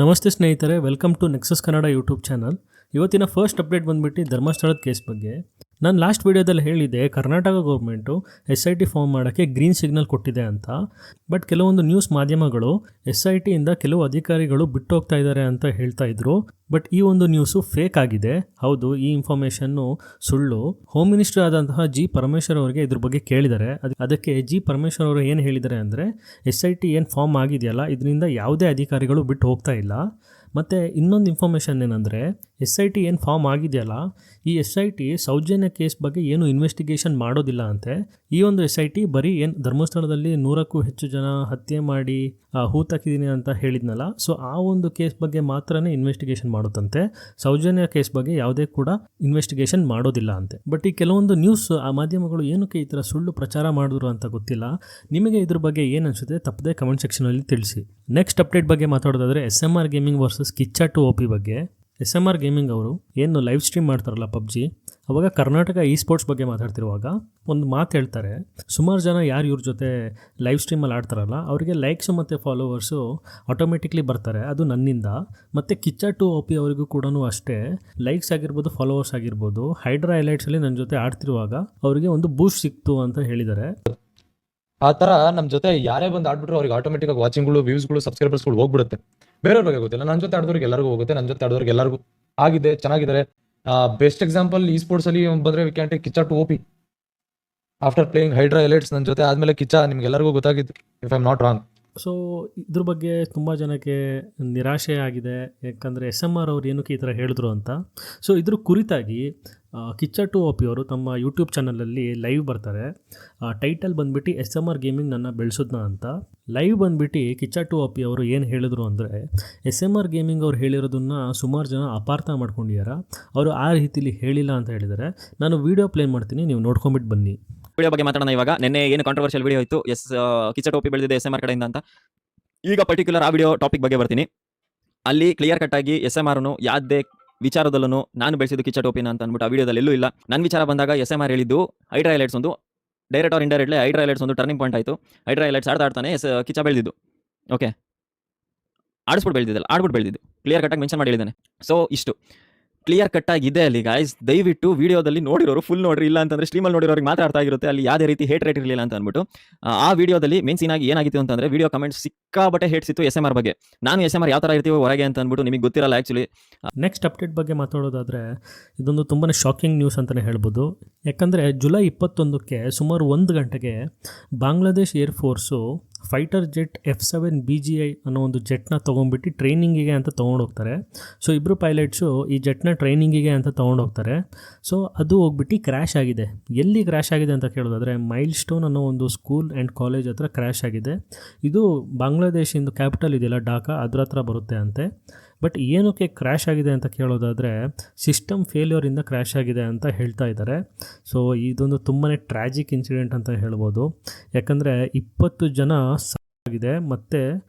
ನಮಸ್ತೆ ಸ್ನೇಹಿತರೆ, welcome to Nexus Kannada YouTube channel. ಇವತ್ತಿನ ಫಸ್ಟ್ ಅಪ್ಡೇಟ್ ಬಂದುಬಿಟ್ಟು ಧರ್ಮಸ್ಥಳದ ಕೇಸ್ ಬಗ್ಗೆ. ನಾನು ಲಾಸ್ಟ್ ವೀಡಿಯೋದಲ್ಲಿ ಹೇಳಿದೆ ಕರ್ನಾಟಕ ಗೌರ್ಮೆಂಟು SIT ಫಾರ್ಮ್ ಮಾಡೋಕ್ಕೆ ಗ್ರೀನ್ ಸಿಗ್ನಲ್ ಕೊಟ್ಟಿದೆ ಅಂತ. ಬಟ್ ಕೆಲವೊಂದು ನ್ಯೂಸ್ ಮಾಧ್ಯಮಗಳು SITಯಿಂದ ಕೆಲವು ಅಧಿಕಾರಿಗಳು ಬಿಟ್ಟು ಹೋಗ್ತಾ ಇದ್ದಾರೆ ಅಂತ ಹೇಳ್ತಾ ಇದ್ರು. ಬಟ್ ಈ ಒಂದು ನ್ಯೂಸು ಫೇಕ್ ಆಗಿದೆ. ಹೌದು, ಈ ಇನ್ಫಾರ್ಮೇಷನ್ನು ಸುಳ್ಳು. ಹೋಮ್ ಮಿನಿಸ್ಟರ್ ಆದಂತಹ ಜಿ ಪರಮೇಶ್ವರ್ ಅವರಿಗೆ ಇದ್ರ ಬಗ್ಗೆ ಕೇಳಿದ್ದಾರೆ. ಅದಕ್ಕೆ ಜಿ ಪರಮೇಶ್ವರ್ ಅವರು ಏನು ಹೇಳಿದ್ದಾರೆ ಅಂದರೆ, SIT ಏನು ಫಾರ್ಮ್ ಆಗಿದೆಯಲ್ಲ, ಇದರಿಂದ ಯಾವುದೇ ಅಧಿಕಾರಿಗಳು ಬಿಟ್ಟು ಹೋಗ್ತಾ ಇಲ್ಲ. ಮತ್ತು ಇನ್ನೊಂದು ಇನ್ಫಾರ್ಮೇಷನ್ ಏನಂದರೆ, SIT ಏನು ಫಾರ್ಮ್ ಆಗಿದೆಯಲ್ಲ, ಈ SIT ಸೌಜನ್ಯ ಕೇಸ್ ಬಗ್ಗೆ ಏನು ಇನ್ವೆಸ್ಟಿಗೇಷನ್ ಮಾಡೋದಿಲ್ಲ ಅಂತೆ. ಈ ಒಂದು SIT ಬರೀ ಏನು ಧರ್ಮಸ್ಥಳದಲ್ಲಿ 100ಕ್ಕೂ ಹೆಚ್ಚು ಜನ ಹತ್ಯೆ ಮಾಡಿ ಹೂತಾಕಿದ್ದೀನಿ ಅಂತ ಹೇಳಿದ್ನಲ್ಲ, ಸೊ ಆ ಒಂದು ಕೇಸ್ ಬಗ್ಗೆ ಮಾತ್ರನೇ ಇನ್ವೆಸ್ಟಿಗೇಷನ್ ಮಾಡುತ್ತಂತೆ. ಸೌಜನ್ಯ ಕೇಸ್ ಬಗ್ಗೆ ಯಾವುದೇ ಕೂಡ ಇನ್ವೆಸ್ಟಿಗೇಷನ್ ಮಾಡೋದಿಲ್ಲ ಅಂತೆ. ಬಟ್ ಈ ಕೆಲವೊಂದು ನ್ಯೂಸ್ ಆ ಮಾಧ್ಯಮಗಳು ಏನಕ್ಕೆ ಈ ಥರ ಸುಳ್ಳು ಪ್ರಚಾರ ಮಾಡಿದ್ರು ಅಂತ ಗೊತ್ತಿಲ್ಲ. ನಿಮಗೆ ಇದ್ರ ಬಗ್ಗೆ ಏನು ಅನಿಸುತ್ತೆ ತಪ್ಪದೆ ಕಮೆಂಟ್ ಸೆಕ್ಷನಲ್ಲಿ ತಿಳಿಸಿ. ನೆಕ್ಸ್ಟ್ ಅಪ್ಡೇಟ್ ಬಗ್ಗೆ ಮಾತಾಡೋದಾದರೆ SMR gaming versus Kichcha 2 OP ಬಗ್ಗೆ. SMR ಗೇಮಿಂಗ್ ಅವರು ಏನು ಲೈವ್ ಸ್ಟ್ರೀಮ್ ಮಾಡ್ತಾರಲ್ಲ PUBG, ಅವಾಗ ಕರ್ನಾಟಕ ಸ್ಪೋರ್ಟ್ಸ್ ಬಗ್ಗೆ ಮಾತಾಡ್ತಿರುವಾಗ ಒಂದು ಮಾತು ಹೇಳ್ತಾರೆ. ಸುಮಾರು ಜನ ಯಾರು ಇವ್ರ ಜೊತೆ ಲೈವ್ ಸ್ಟ್ರೀಮಲ್ಲಿ ಆಡ್ತಾರಲ್ಲ, ಅವರಿಗೆ ಲೈಕ್ಸು ಮತ್ತು ಫಾಲೋವರ್ಸು ಆಟೋಮೆಟಿಕ್ಲಿ ಬರ್ತಾರೆ, ಅದು ನನ್ನಿಂದ. ಮತ್ತು ಕಿಚ್ಚ 2 OP ಅವರಿಗೂ ಕೂಡ ಅಷ್ಟೇ ಲೈಕ್ಸ್ ಆಗಿರ್ಬೋದು, ಫಾಲೋವರ್ಸ್ ಆಗಿರ್ಬೋದು, ಹೈಡ್ರಾ ಹೈಲೈಟ್ಸಲ್ಲಿ ನನ್ನ ಜೊತೆ ಆಡ್ತಿರುವಾಗ ಅವರಿಗೆ ಒಂದು ಬೂಸ್ಟ್ ಸಿಕ್ತು ಅಂತ ಹೇಳಿದ್ದಾರೆ. ಆ ತರ ನಮ್ಮ ಜೊತೆ ಯಾರೇ ಬಂದು ಆಡ್ಬಿಟ್ರು ಅವ್ರಿಗೆ ಆಟೋಮೆಟಿಕ್ ಆಗಿ ವಾಚಿಂಗ್ಗಳು, ವ್ಯೂಸ್ಗಳು, ಸಬ್ಸ್ಕ್ರೈಬರ್ಸ್ಗಳು ಹೋಗ್ಬಿಡುತ್ತೆ. ಬೇರೆಯವ್ರ ಬಗ್ಗೆ ಗೊತ್ತಿಲ್ಲ, ನನ್ನ ಜೊತೆ ಆಡಿದವ್ರಿಗೆ ಎಲ್ಲರಿಗೂ ಹೋಗುತ್ತೆ. ನನ್ನ ಜೊತೆ ಆಡಿದವ್ರಿಗೆ ಎಲ್ಲರಿಗೂ ಆಗಿದೆ, ಚೆನ್ನಾಗಿದ್ದಾರೆ. ಬೆಸ್ಟ್ ಎಕ್ಸಾಂಪಲ್ ಸ್ಪೋರ್ಟ್ಸ್ ಅಲ್ಲಿ ಬಂದ್ರೆ we can take Kichcha 2 OP after playing Hydra highlights. ನನ್ನ ಜೊತೆ ಆದ್ಮೇಲೆ ಕಿಚ್ಚ ನಿಮ್ಗೆಲ್ಲರಿಗೂ ಗೊತ್ತಾಗಿತ್ತು, if I am not wrong. So ಇದ್ರ ಬಗ್ಗೆ ತುಂಬ ಜನಕ್ಕೆ ನಿರಾಶೆ ಆಗಿದೆ, ಯಾಕಂದರೆ SMR ಅವ್ರು ಏನಕ್ಕೆ ಈ ಥರ ಹೇಳಿದ್ರು ಅಂತ. ಸೊ ಇದ್ರ ಕುರಿತಾಗಿ ಕಿಚ್ಚ 2 OP ಅವರು ತಮ್ಮ ಯೂಟ್ಯೂಬ್ ಚಾನಲಲ್ಲಿ ಲೈವ್ ಬರ್ತಾರೆ. ಟೈಟಲ್ ಬಂದುಬಿಟ್ಟು SMR ಗೇಮಿಂಗ್ ನನ್ನ ಬೆಳೆಸೋದ್ನ ಅಂತ. ಲೈವ್ ಬಂದುಬಿಟ್ಟು ಕಿಚ್ಚ 2 OP ಅವರು ಏನು ಹೇಳಿದ್ರು ಅಂದರೆ, SMR ಗೇಮಿಂಗ್ ಅವ್ರು ಹೇಳಿರೋದನ್ನು ಸುಮಾರು ಜನ ಅಪಾರ್ಥ ಮಾಡ್ಕೊಂಡಿದ್ದಾರೆ, ಅವರು ಆ ರೀತಿಲಿ ಹೇಳಿಲ್ಲ ಅಂತ ಹೇಳಿದ್ದಾರೆ. ನಾನು ವೀಡಿಯೋ ಪ್ಲೇ ಮಾಡ್ತೀನಿ, ನೀವು ನೋಡ್ಕೊಂಬಿಟ್ಟು ಬನ್ನಿ. ವಿಡಿಯೋ ಬಗ್ಗೆ ಮಾತಾಡೋಣ. ಇವಾಗ ನಿನ್ನೆ ಏನು ಕಾಂಟ್ರವರ್ಷಿಯಲ್ ವಿಡಿಯೋ ಇತ್ತು, ಕಿಚ್ಚ 2 OP ಬೆಳೆದಿದೆ SMR ಕಡೆಯಿಂದ ಅಂತ. ಈಗ ಪರ್ಟಿಕ್ಯುಲರ್ ಆ ವಿಡಿಯೋ ಟಾಪಿಕ್ ಬಗ್ಗೆ ಬರ್ತೀನಿ. ಅಲ್ಲಿ ಕ್ಲಿಯರ್ ಕಟ್ ಆಗಿ SMR ಯಾವುದೇ ವಿಚಾರದಲ್ಲೂ ನಾನು ಬೆಳೆಸಿದ್ದು ಕಿಚ್ಚ 2 OP ಅಂತ ಅಂದ್ಬಿಟ್ಟು ಆ ವಿಡಿಯೋದಲ್ಲಿ ಎಲ್ಲೂ ಇಲ್ಲ. ನನ್ನ ವಿಚಾರ ಬಂದಾಗ SMR ಹೇಳಿದ್ದು ಹೈಡ್ರಾ ಹೈಲೈಟ್ಸ್ ಒಂದು direct R indirectly hydra highlights ಒಂದು ಟರ್ನಿಂಗ್ ಪಾಯಿಂಟ್ ಆಯಿತು. ಹೈಡ್ರಾ ಹೈಲೈಟ್ಸ್ ಆಡ್ತಾನೆ ಕಿಚ್ಚ ಬೆಳೆದಿದ್ದು. ಓಕೆ, ಆಡಿಸ್ಬಿಟ್ಟು ಬೆಳೆದಿದ್ದು ಕ್ಲಿಯರ್ ಕಟ್ ಆಗಿ ಮೆನ್ಷನ್ ಮಾಡಿ ಹೇಳಿದ್ದಾನೆ. ಸೊ ಇಷ್ಟು ಕ್ಲಿಯರ್ ಕಟ್ ಆಗಿದೆ ಅಲ್ಲಿ ಗಾಯ್ಸ್. ದಯವಿಟ್ಟು ವಿಡಿಯೋದಲ್ಲಿ ನೋಡಿರೋರು ಫುಲ್ ನೋಡ್ರಿ, ಇಲ್ಲ ಅಂತಂದ್ರೆ ಸ್ಟ್ರೀಮಲ್ಲಿ ನೋಡಿರೋರಿಗೆ ಮಾತ್ರ ಅರ್ಥ ಆಗಿರುತ್ತೆ. ಅಲ್ಲಿ ಯಾವುದೇ ರೀತಿ ಹೇಟ್ ರೇಟ್ ಇರಲಿಲ್ಲ ಅಂತ ಅಂದ್ಬಿಟ್ಟು ಆ ವಿಡಿಯೋದಲ್ಲಿ ಮೇನ್ ಸೀನ್ ಆಗಿ ಏನಾಗಿತ್ತು ಅಂತಂದ್ರೆ, ವಿಡಿಯೋ ಕಮೆಂಟ್ಸ್ ಸಿಕ್ಕಾಬಟ್ಟೆ ಹೇಟ್ ಸಿತ್ತು SMR ಬಗ್ಗೆ. ನಾನು SMR ಯಾವ ಥರ ಇರ್ತೀವೋ ಹೊರಗೆ ಅಂತ ಅಂದ್ಬಿಟ್ಟು ನಿಮಗೆ ಗೊತ್ತಿರಲ್ಲ ಆ್ಯಕ್ಚುಲಿ. ನೆಕ್ಸ್ಟ್ ಅಪ್ಡೇಟ್ ಬಗ್ಗೆ ಮಾತಾಡೋದಾದರೆ, ಇದೊಂದು ತುಂಬಾ ಶಾಕಿಂಗ್ ನ್ಯೂಸ್ ಅಂತಲೇ ಹೇಳ್ಬೋದು. ಯಾಕಂದರೆ ಜುಲೈ 21ಕ್ಕೆ ಸುಮಾರು 1 ಗಂಟೆಗೆ Bangladesh air force fighter jet F7 BGI ಅನ್ನೋ ಒಂದು ಜೆಟ್ನ ತೊಗೊಂಡ್ಬಿಟ್ಟು ಟ್ರೈನಿಂಗಿಗೆ ಅಂತ ತೊಗೊಂಡೋಗ್ತಾರೆ. ಸೊ ಇಬ್ಬರು ಪೈಲಟ್ಸು ಈ ಜೆಟ್ನ ಟ್ರೈನಿಂಗಿಗೆ ಅಂತ ತೊಗೊಂಡೋಗ್ತಾರೆ. ಸೊ ಅದು ಹೋಗ್ಬಿಟ್ಟು ಕ್ರ್ಯಾಶ್ ಆಗಿದೆ. ಎಲ್ಲಿ ಕ್ರ್ಯಾಶ್ ಆಗಿದೆ ಅಂತ ಕೇಳೋದಾದರೆ, ಮೈಲ್ ಸ್ಟೋನ್ ಅನ್ನೋ ಒಂದು ಸ್ಕೂಲ್ ಆ್ಯಂಡ್ ಕಾಲೇಜ್ ಹತ್ರ ಕ್ರ್ಯಾಶ್ ಆಗಿದೆ. ಇದು ಬಾಂಗ್ಲಾದೇಶಿಂದು ಕ್ಯಾಪಿಟಲ್ ಇದೆಯಲ್ಲ ಢಾಕಾ, ಅದ್ರ ಹತ್ರ ಬರುತ್ತೆ ಅಂತೆ. ಬಟ್ ಏನಕ್ಕೆ ಕ್ರ್ಯಾಶ್ ಆಗಿದೆ ಅಂತ ಕೇಳೋದಾದರೆ, ಸಿಸ್ಟಮ್ ಫೇಲ್ಯೂರಿಂದ ಕ್ರ್ಯಾಶ್ ಆಗಿದೆ ಅಂತ ಹೇಳ್ತಾ ಇದ್ದಾರೆ. ಸೊ ಇದೊಂದು ತುಂಬಾ ಟ್ರ್ಯಾಜಿಕ್ ಇನ್ಸಿಡೆಂಟ್ ಅಂತ ಹೇಳ್ಬೋದು. ಯಾಕಂದರೆ 20 ಜನ ಸಾಗಿದೆ ಮತ್ತು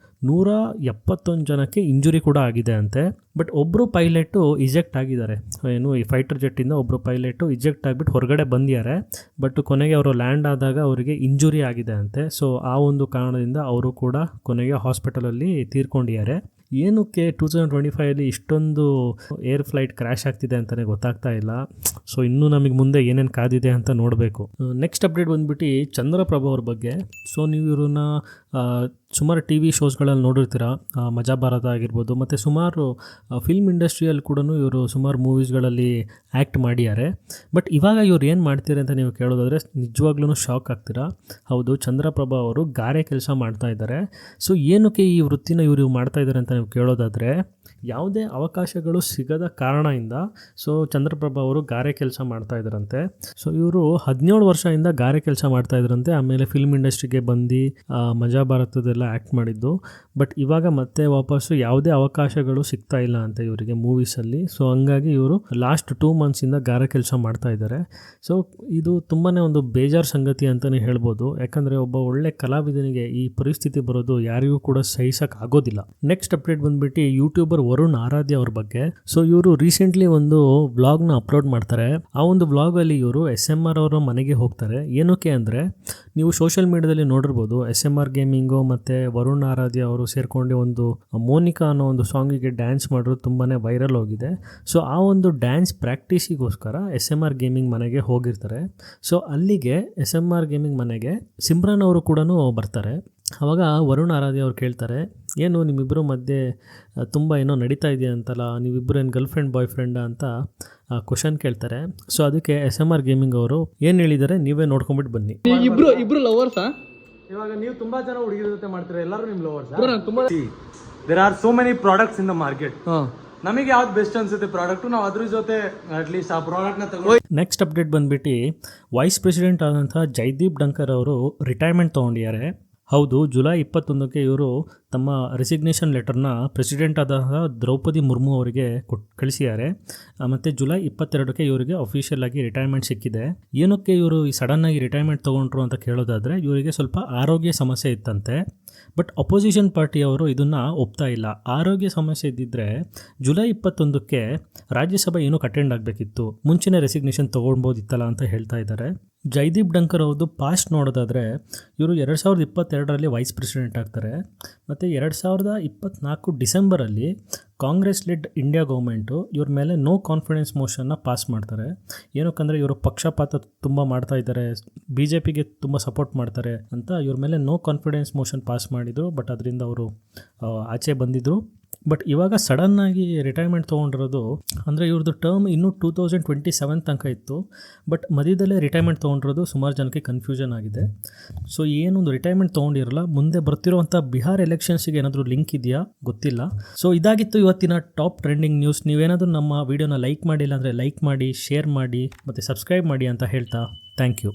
171 ಜನಕ್ಕೆ ಇಂಜುರಿ ಕೂಡ ಆಗಿದೆ ಅಂತೆ. ಬಟ್ ಒಬ್ಬರು ಪೈಲಟು ಇಜೆಕ್ಟ್ ಆಗಿದ್ದಾರೆ. ಏನು ಈ ಫೈಟರ್ ಜೆಟ್ಟಿಂದ ಒಬ್ಬರು ಪೈಲಟು ಇಜೆಕ್ಟ್ ಆಗಿಬಿಟ್ಟು ಹೊರಗಡೆ ಬಂದಿದ್ದಾರೆ. ಬಟ್ ಕೊನೆಗೆ ಅವರು ಲ್ಯಾಂಡ್ ಆದಾಗ ಅವರಿಗೆ ಇಂಜುರಿ ಆಗಿದೆ ಅಂತೆ. ಸೊ ಆ ಒಂದು ಕಾರಣದಿಂದ ಅವರು ಕೂಡ ಕೊನೆಗೆ ಹಾಸ್ಪಿಟಲಲ್ಲಿ ತೀರ್ಕೊಂಡಿದ್ದಾರೆ. ಏನಕ್ಕೆ 2025 ಇಷ್ಟೊಂದು ಏರ್ ಫ್ಲೈಟ್ ಕ್ರ್ಯಾಶ್ ಆಗ್ತಿದೆ ಅಂತಲೇ ಗೊತ್ತಾಗ್ತಾ ಇಲ್ಲ. ಸೊ ಇನ್ನೂ ನಮಗೆ ಮುಂದೆ ಏನೇನು ಕಾದಿದೆ ಅಂತ ನೋಡಬೇಕು. ನೆಕ್ಸ್ಟ್ ಅಪ್ಡೇಟ್ ಬಂದುಬಿಟ್ಟು ಚಂದ್ರಪ್ರಭಾ ಅವ್ರ ಬಗ್ಗೆ. ಸೊ ನೀವು ಇವ್ರನ್ನ ಸುಮಾರು TV ಶೋಸ್ಗಳಲ್ಲಿ ನೋಡಿರ್ತೀರ, ಮಜಾ ಭಾರತ ಆಗಿರ್ಬೋದು, ಮತ್ತು ಸುಮಾರು ಫಿಲ್ಮ್ ಇಂಡಸ್ಟ್ರಿಯಲ್ಲಿ ಕೂಡ ಇವರು ಸುಮಾರು ಮೂವೀಸ್ಗಳಲ್ಲಿ ಆ್ಯಕ್ಟ್ ಮಾಡಿದ್ದಾರೆ. ಬಟ್ ಇವಾಗ ಇವ್ರು ಏನು ಮಾಡ್ತಾರೆ ಅಂತ ನೀವು ಕೇಳೋದಾದರೆ ನಿಜವಾಗ್ಲೂ ಶಾಕ್ ಆಗ್ತೀರಾ. ಹೌದು, ಚಂದ್ರಪ್ರಭಾ ಅವರು ಗಾರೆ ಕೆಲಸ ಮಾಡ್ತಾ ಇದ್ದಾರೆ. ಸೊ ಏನಕ್ಕೆ ಈ ವೃತ್ತಿನ ಇವರು ಮಾಡ್ತಾ ಇದ್ದಾರೆ ಅಂತ ನೀವು ಕೇಳೋದಾದರೆ, ಯಾವುದೇ ಅವಕಾಶಗಳು ಸಿಗದ ಕಾರಣದಿಂದ ಸೊ ಚಂದ್ರಪ್ರಭಾ ಅವರು ಗಾರೆ ಕೆಲಸ ಮಾಡ್ತಾ ಇದ್ದಾರಂತೆ. ಸೊ ಇವರು 17 ವರ್ಷದಿಂದ ಗಾರೆ ಕೆಲಸ ಮಾಡ್ತಾ ಇದ್ರಂತೆ. ಆಮೇಲೆ ಫಿಲ್ಮ್ ಇಂಡಸ್ಟ್ರಿಗೆ ಬಂದು ಮಜಾ ಭಾರತದೆಲ್ಲ ಆ್ಯಕ್ಟ್ ಮಾಡಿದ್ದು. ಬಟ್ ಇವಾಗ ಮತ್ತೆ ವಾಪಸ್ಸು ಯಾವುದೇ ಅವಕಾಶಗಳು ಸಿಗ್ತಾ ಇಲ್ಲ ಅಂತ ಇವರಿಗೆ ಮೂವೀಸಲ್ಲಿ. ಸೊ ಹಂಗಾಗಿ ಇವರು ಲಾಸ್ಟ್ 2 ಮಂತ್ಸಿಂದ ಗಾರೆ ಕೆಲಸ ಮಾಡ್ತಾ ಇದ್ದಾರೆ. ಸೊ ಇದು ತುಂಬಾ ಒಂದು ಬೇಜಾರು ಸಂಗತಿ ಅಂತಲೇ ಹೇಳ್ಬೋದು. ಯಾಕಂದರೆ ಒಬ್ಬ ಒಳ್ಳೆ ಕಲಾವಿದನಿಗೆ ಈ ಪರಿಸ್ಥಿತಿ ಬರೋದು ಯಾರಿಗೂ ಕೂಡ ಸಹಿಸಕ್ಕೆ ಆಗೋದಿಲ್ಲ. ನೆಕ್ಸ್ಟ್ ಅಪ್ಡೇಟ್ ಬಂದುಬಿಟ್ಟು ಯೂಟ್ಯೂಬರ್ ವರುಣ್ ಆರಾಧ್ಯ ಅವ್ರ ಬಗ್ಗೆ. ಸೊ ಇವರು ರೀಸೆಂಟ್ಲಿ ಒಂದು ವ್ಲಾಗ್ನ ಅಪ್ಲೋಡ್ ಮಾಡ್ತಾರೆ. ಆ ಒಂದು ವ್ಲಾಗಲ್ಲಿ ಇವರು SMR ಅವರ ಮನೆಗೆ ಹೋಗ್ತಾರೆ. ಏನಕ್ಕೆ ಅಂದರೆ, ನೀವು ಸೋಷಿಯಲ್ ಮೀಡಿಯಾದಲ್ಲಿ ನೋಡಿರ್ಬೋದು, SMR ಗೇಮಿಂಗ್ ಗೇಮಿಂಗು ಮತ್ತು ವರುಣ್ ಆರಾಧ್ಯ ಅವರು ಸೇರ್ಕೊಂಡು ಒಂದು ಮೋನಿಕಾ ಅನ್ನೋ ಒಂದು ಸಾಂಗಿಗೆ ಡ್ಯಾನ್ಸ್ ಮಾಡೋದು ತುಂಬಾ ವೈರಲ್ ಹೋಗಿದೆ. ಸೊ ಆ ಒಂದು ಡ್ಯಾನ್ಸ್ ಪ್ರಾಕ್ಟೀಸಿಗೋಸ್ಕರ SMR ಗೇಮಿಂಗ್ ಮನೆಗೆ ಹೋಗಿರ್ತಾರೆ. ಸೊ ಅಲ್ಲಿಗೆ SMR ಗೇಮಿಂಗ್ ಮನೆಗೆ ಸಿಮ್ರನ್ ಅವರು ಕೂಡ ಬರ್ತಾರೆ. ಆವಾಗ ವರುಣ್ ಆರಾಧ್ಯ ಅವ್ರು ಕೇಳ್ತಾರೆ, ಏನು ನಿಮ್ಮಿಬ್ಬರು ಮಧ್ಯೆ ತುಂಬ ಏನೋ ನಡೀತಾ ಇದೆಯಾ ಅಂತಲ್ಲ, ನೀವಿಬ್ಬರು ಏನು ಗರ್ಲ್ ಫ್ರೆಂಡ್ ಬಾಯ್ ಫ್ರೆಂಡಾ ಅಂತ ಕ್ವಶನ್ ಕೇಳ್ತಾರೆ. ಸೊ ಅದಕ್ಕೆ SMR ಗೇಮಿಂಗ್ ಅವರು ಏನು ಹೇಳಿದ್ದಾರೆ ನೀವೇ ನೋಡ್ಕೊಂಬಿಟ್ಟು ಬನ್ನಿ. ಇಬ್ರು ಲವರ್ಸಾ? ಇವಾಗ ನೀವು ತುಂಬಾ ಜನ ಹುಡುಗಿರ ಜೊತೆ ಮಾಡ್ತೀರಾ, ಎಲ್ಲರೂ ನಿಮ್ lovers. There are so many products in the market. ನಮಗೆ ಯಾವ್ದು ಬೆಸ್ಟ್ ಅನ್ಸುತ್ತೆ ಪ್ರಾಡಕ್ಟ್, ನಾವು ಅದ್ರ ಜೊತೆ ಅಟ್ಲೀಸ್ಟ್ ಆ ಪ್ರಾಡಕ್ಟ್ ನ ತಗೊಂಡು. ನೆಕ್ಸ್ಟ್ ಅಪ್ಡೇಟ್ ಬಂದ್ಬಿಟ್ಟು ವೈಸ್ ಪ್ರೆಸಿಡೆಂಟ್ ಆದಂಥ ಜೈದೀಪ್ ಢಂಕರ್ ಅವರು ರಿಟೈರ್ಮೆಂಟ್ ತೊಗೊಂಡಿದ್ದಾರೆ. ಹೌದು, ಜುಲೈ 21ಕ್ಕೆ ಇವರು ತಮ್ಮ ರೆಸಿಗ್ನೇಷನ್ ಲೆಟರ್ನ ಪ್ರೆಸಿಡೆಂಟ್ ಆದಂಥ ದ್ರೌಪದಿ ಮುರ್ಮು ಅವರಿಗೆ ಕಳಿಸಿದ್ದಾರೆ. ಮತ್ತು ಜುಲೈ 22ಕ್ಕೆ ಇವರಿಗೆ ಅಫಿಷಿಯಲ್ ಆಗಿ ರಿಟೈರ್ಮೆಂಟ್ ಸಿಕ್ಕಿದೆ. ಏನಕ್ಕೆ ಇವರು ಈ ಸಡನ್ನಾಗಿ ರಿಟೈರ್ಮೆಂಟ್ ತೊಗೊಂಡ್ರು ಅಂತ ಕೇಳೋದಾದರೆ, ಇವರಿಗೆ ಸ್ವಲ್ಪ ಆರೋಗ್ಯ ಸಮಸ್ಯೆ ಇತ್ತಂತೆ. ಬಟ್ ಅಪೋಸಿಷನ್ ಪಾರ್ಟಿಯವರು ಇದನ್ನು ಒಪ್ತಾ ಇಲ್ಲ. ಆರೋಗ್ಯ ಸಮಸ್ಯೆ ಇದ್ದಿದ್ದರೆ ಜುಲೈ 21ಕ್ಕೆ ರಾಜ್ಯಸಭೆ ಏನಕ್ಕೆ ಅಟೆಂಡ್ ಆಗಬೇಕಿತ್ತು, ಮುಂಚಿನ ರೆಸಿಗ್ನೇಷನ್ ತೊಗೊಳ್ಬೋದಿತ್ತಲ್ಲ ಅಂತ ಹೇಳ್ತಾ ಇದ್ದಾರೆ. ಜೈದೀಪ್ ಢಂಕರ್ ಅವ್ರದ್ದು ಪಾಸ್ಟ್ ನೋಡೋದಾದರೆ, ಇವರು 2022ರಲ್ಲಿ ವೈಸ್ ಪ್ರೆಸಿಡೆಂಟ್ ಆಗ್ತಾರೆ. ಮತ್ತು 2024 ಡಿಸೆಂಬರಲ್ಲಿ ಕಾಂಗ್ರೆಸ್ ಲೆಡ್ ಇಂಡಿಯಾ ಗೌರ್ಮೆಂಟು ಇವ್ರ ಮೇಲೆ ನೋ ಕಾನ್ಫಿಡೆನ್ಸ್ ಮೋಷನ್ನ ಪಾಸ್ ಮಾಡ್ತಾರೆ. ಏನಕ್ಕಂದರೆ ಇವರು ಪಕ್ಷಪಾತ ತುಂಬ ಮಾಡ್ತಾ ಇದ್ದಾರೆ, BJPಗೆ ತುಂಬ ಸಪೋರ್ಟ್ ಮಾಡ್ತಾರೆ ಅಂತ ಇವ್ರ ಮೇಲೆ ನೋ ಕಾನ್ಫಿಡೆನ್ಸ್ ಮೋಷನ್ ಪಾಸ್ ಮಾಡಿದರು. ಬಟ್ ಅದರಿಂದ ಅವರು ಆಚೆ ಬಂದಿದ್ದರು. ಬಟ್ ಇವಾಗ ಸಡನ್ನಾಗಿ ರಿಟೈರ್ಮೆಂಟ್ ತೊಗೊಂಡಿರೋದು ಅಂದರೆ ಇವ್ರದ್ದು ಟರ್ಮ್ ಇನ್ನೂ 2027 ತನಕ ಇತ್ತು. ಬಟ್ ಮಧ್ಯದಲ್ಲೇ ರಿಟೈರ್ಮೆಂಟ್ ತೊಗೊಂಡಿರೋದು ಸುಮಾರು ಜನಕ್ಕೆ ಕನ್ಫ್ಯೂಷನ್ ಆಗಿದೆ. ಸೊ ಏನೊಂದು ರಿಟೈರ್ಮೆಂಟ್ ತೊಗೊಂಡಿರಲ್ಲ, ಮುಂದೆ ಬರ್ತಿರೋವಂಥ ಬಿಹಾರ್ ಎಲೆಕ್ಷನ್ಸಿಗೆ ಏನಾದರೂ ಲಿಂಕ್ ಇದೆಯಾ ಗೊತ್ತಿಲ್ಲ. ಸೊ ಇದಾಗಿತ್ತು ಇವತ್ತಿನ ಟಾಪ್ ಟ್ರೆಂಡಿಂಗ್ ನ್ಯೂಸ್. ನೀವೇನಾದರೂ ನಮ್ಮ ವೀಡಿಯೋನ ಲೈಕ್ ಮಾಡಿಲ್ಲ ಅಂದರೆ ಲೈಕ್ ಮಾಡಿ, ಶೇರ್ ಮಾಡಿ ಮತ್ತು ಸಬ್ಸ್ಕ್ರೈಬ್ ಮಾಡಿ ಅಂತ ಹೇಳ್ತಾ ಥ್ಯಾಂಕ್ ಯು.